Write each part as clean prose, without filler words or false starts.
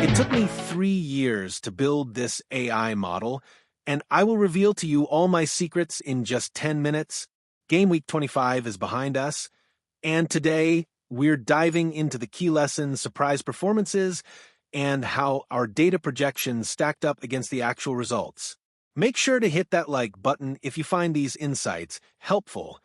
It took me 3 years to build this AI model, and I will reveal to you all my secrets in just 10 minutes. Gameweek 25 is behind us, and today we're diving into the key lessons, surprise performances, and how our data projections stacked up against the actual results. Make sure to hit that like button if you find these insights helpful.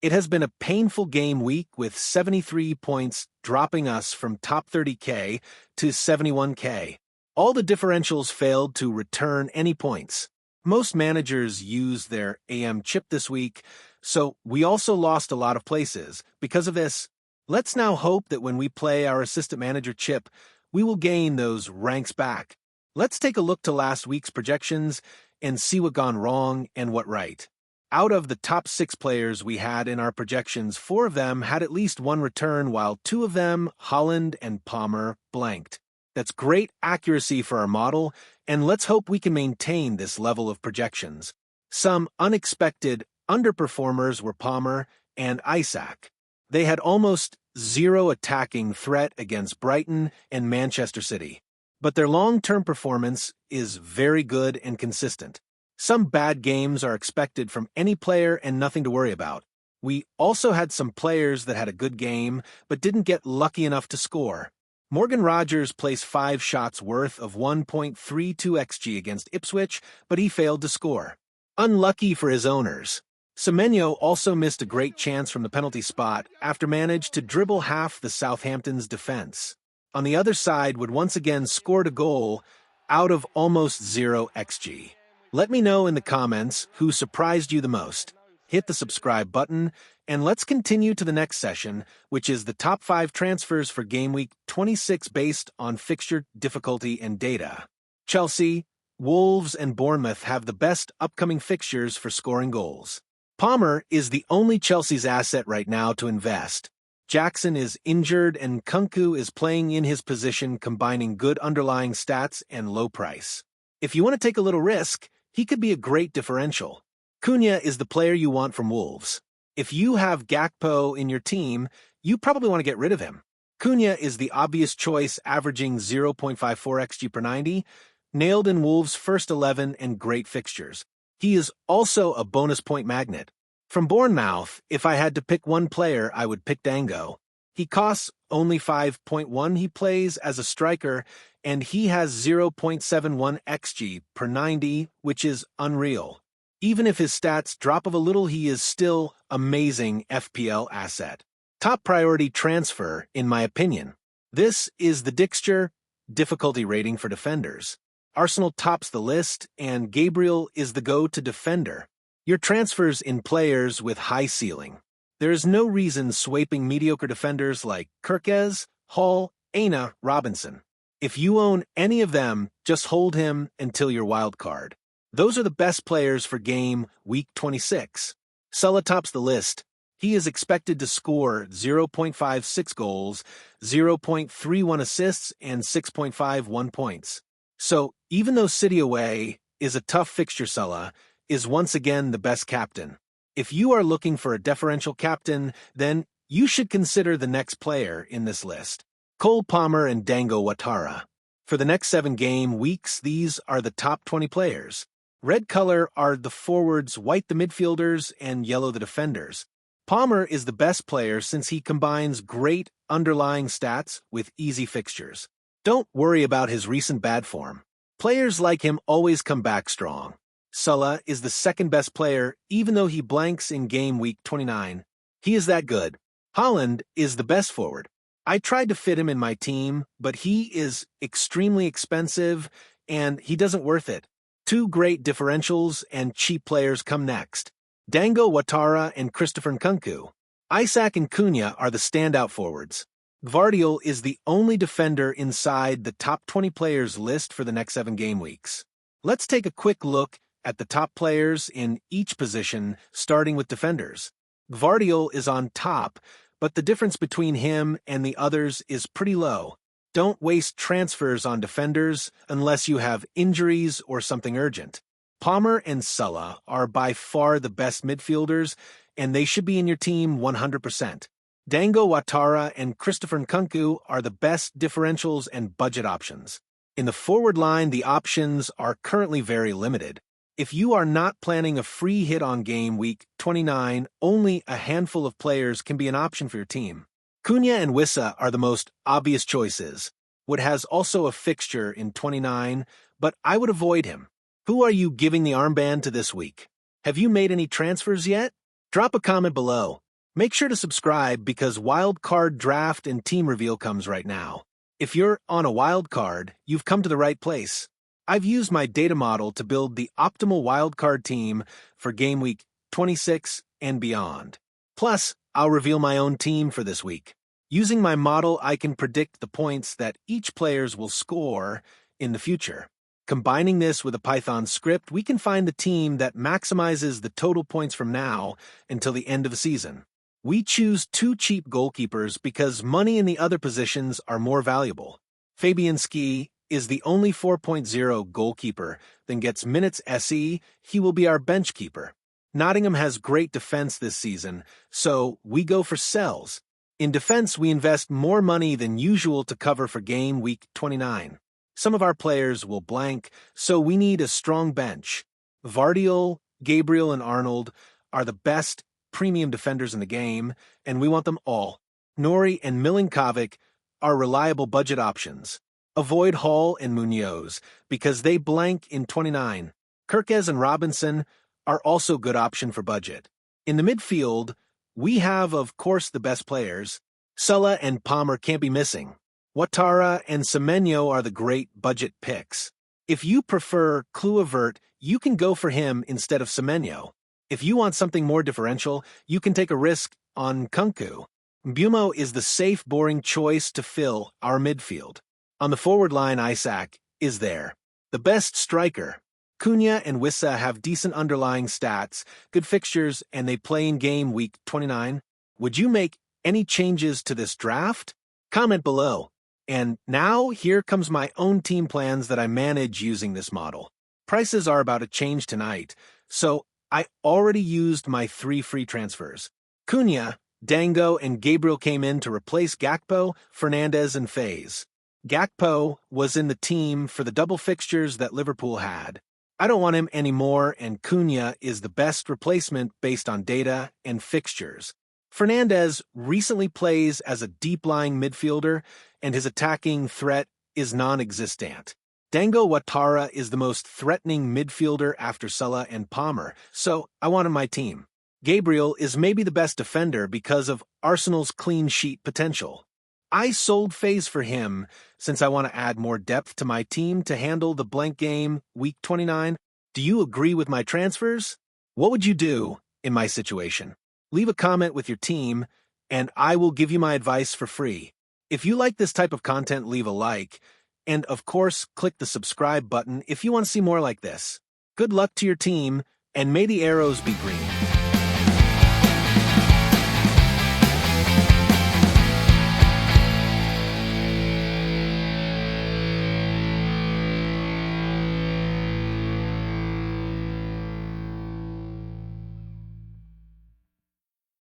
It has been a painful game week with 73 points dropping us from top 30K to 71K. All the differentials failed to return any points. Most managers used their AM chip this week, so we also lost a lot of places. Because of this, let's now hope that when we play our assistant manager chip, we will gain those ranks back. Let's take a look to last week's projections and see what gone wrong and what right. Out of the top 6 players we had in our projections, 4 of them had at least one return, while 2 of them, Haaland and Palmer, blanked. That's great accuracy for our model, and let's hope we can maintain this level of projections. Some unexpected underperformers were Palmer and Isaac. They had almost zero attacking threat against Brighton and Manchester City, but their long-term performance is very good and consistent. Some bad games are expected from any player and nothing to worry about. We also had some players that had a good game but didn't get lucky enough to score. Morgan Rogers placed 5 shots worth of 1.32 xG against Ipswich, but he failed to score. Unlucky for his owners. Semenyo also missed a great chance from the penalty spot after managed to dribble half the Southampton's defense. On the other side, would once again scored a goal out of almost 0 xG. Let me know in the comments who surprised you the most. Hit the subscribe button, and let's continue to the next session, which is the top 5 transfers for Gameweek 26 based on fixture difficulty and data. Chelsea, Wolves, and Bournemouth have the best upcoming fixtures for scoring goals. Palmer is the only Chelsea's asset right now to invest. Jackson is injured and Kunku is playing in his position, combining good underlying stats and low price. If you want to take a little risk, he could be a great differential. Cunha is the player you want from Wolves. If you have Gakpo in your team, you probably want to get rid of him. Cunha is the obvious choice, averaging 0.54 xG per 90, nailed in Wolves' first 11 and great fixtures. He is also a bonus point magnet. From Bournemouth, if I had to pick one player, I would pick Dango. He costs only 5.1, he plays as a striker, and he has 0.71 xG per 90, which is unreal. Even if his stats drop of a little, he is still amazing FPL asset. Top priority transfer, in my opinion. This is the Fixture difficulty rating for defenders. Arsenal tops the list, and Gabriel is the go-to defender. Your transfers in players with high ceiling. There is no reason swiping mediocre defenders like Kirkez, Hall, Aina, Robinson. If you own any of them, just hold him until your wildcard. Those are the best players for game week 26. Salah tops the list. He is expected to score 0.56 goals, 0.31 assists, and 6.51 points. So, even though City away is a tough fixture, Salah is once again the best captain. If you are looking for a differential captain, then you should consider the next player in this list. Cole Palmer and Dango Ouattara. For the next 7 game weeks, these are the top 20 players. Red color are the forwards, white the midfielders, and yellow the defenders. Palmer is the best player since he combines great underlying stats with easy fixtures. Don't worry about his recent bad form. Players like him always come back strong. Salah is the second best player, even though he blanks in game week 29. He is that good. Haaland is the best forward. I tried to fit him in my team, but he is extremely expensive, and he doesn't worth it. 2 great differentials and cheap players come next. Dango Ouattara and Christopher Nkunku. Isaac and Cunha are the standout forwards. Gvardiol is the only defender inside the top 20 players list for the next 7 game weeks. Let's take a quick look at the top players in each position, starting with defenders. Gvardiol is on top, but the difference between him and the others is pretty low. Don't waste transfers on defenders unless you have injuries or something urgent. Palmer and Salah are by far the best midfielders, and they should be in your team 100%. Dango Ouattara and Christopher Nkunku are the best differentials and budget options. In the forward line, the options are currently very limited. If you are not planning a free hit on game week 29, only a handful of players can be an option for your team. Cunha and Wissa are the most obvious choices. Wood has also a fixture in 29, but I would avoid him. Who are you giving the armband to this week? Have you made any transfers yet? Drop a comment below. Make sure to subscribe because Wildcard draft and team reveal comes right now. If you're on a wildcard, you've come to the right place. I've used my data model to build the optimal wildcard team for game week 26 and beyond. Plus, I'll reveal my own team for this week. Using my model, I can predict the points that each players will score in the future. Combining this with a Python script, we can find the team that maximizes the total points from now until the end of the season. We choose 2 cheap goalkeepers because money in the other positions are more valuable. Fabianski is the only 4.0 goalkeeper, then gets minutes SE, he will be our bench keeper. Nottingham has great defense this season, so we go for sells. In defense, we invest more money than usual to cover for game week 29. Some of our players will blank, so we need a strong bench. Vardiol, Gabriel, and Arnold are the best premium defenders in the game, and we want them all. Nori and Milinkovic are reliable budget options. Avoid Hall and Munoz, because they blank in 29. Kirkes and Robinson are also good option for budget. In the midfield, we have, of course, the best players. Sulla and Palmer can't be missing. Ouattara and Semenyo are the great budget picks. If you prefer Kluivert, you can go for him instead of Semenyo. If you want something more differential, you can take a risk on Nkunku. Mbumo is the safe, boring choice to fill our midfield. On the forward line, Isaac is there. The best striker. Cunha and Wissa have decent underlying stats, good fixtures, and they play in game week 29. Would you make any changes to this draft? Comment below. And now, here comes my own team plans that I manage using this model. Prices are about to change tonight, so I already used my 3 free transfers. Cunha, Dango, and Gabriel came in to replace Gakpo, Fernandez, and Faze. Gakpo was in the team for the double fixtures that Liverpool had. I don't want him anymore, and Cunha is the best replacement based on data and fixtures. Fernandez recently plays as a deep-lying midfielder, and his attacking threat is non-existent. Dango Ouattara is the most threatening midfielder after Sulla and Palmer, so I want him on my team. Gabriel is maybe the best defender because of Arsenal's clean sheet potential. I sold Faze for him since I want to add more depth to my team to handle the blank game week 29. Do you agree with my transfers? What would you do in my situation? Leave a comment with your team, and I will give you my advice for free. If you like this type of content, leave a like. And, of course, click the subscribe button if you want to see more like this. Good luck to your team, and may the arrows be green.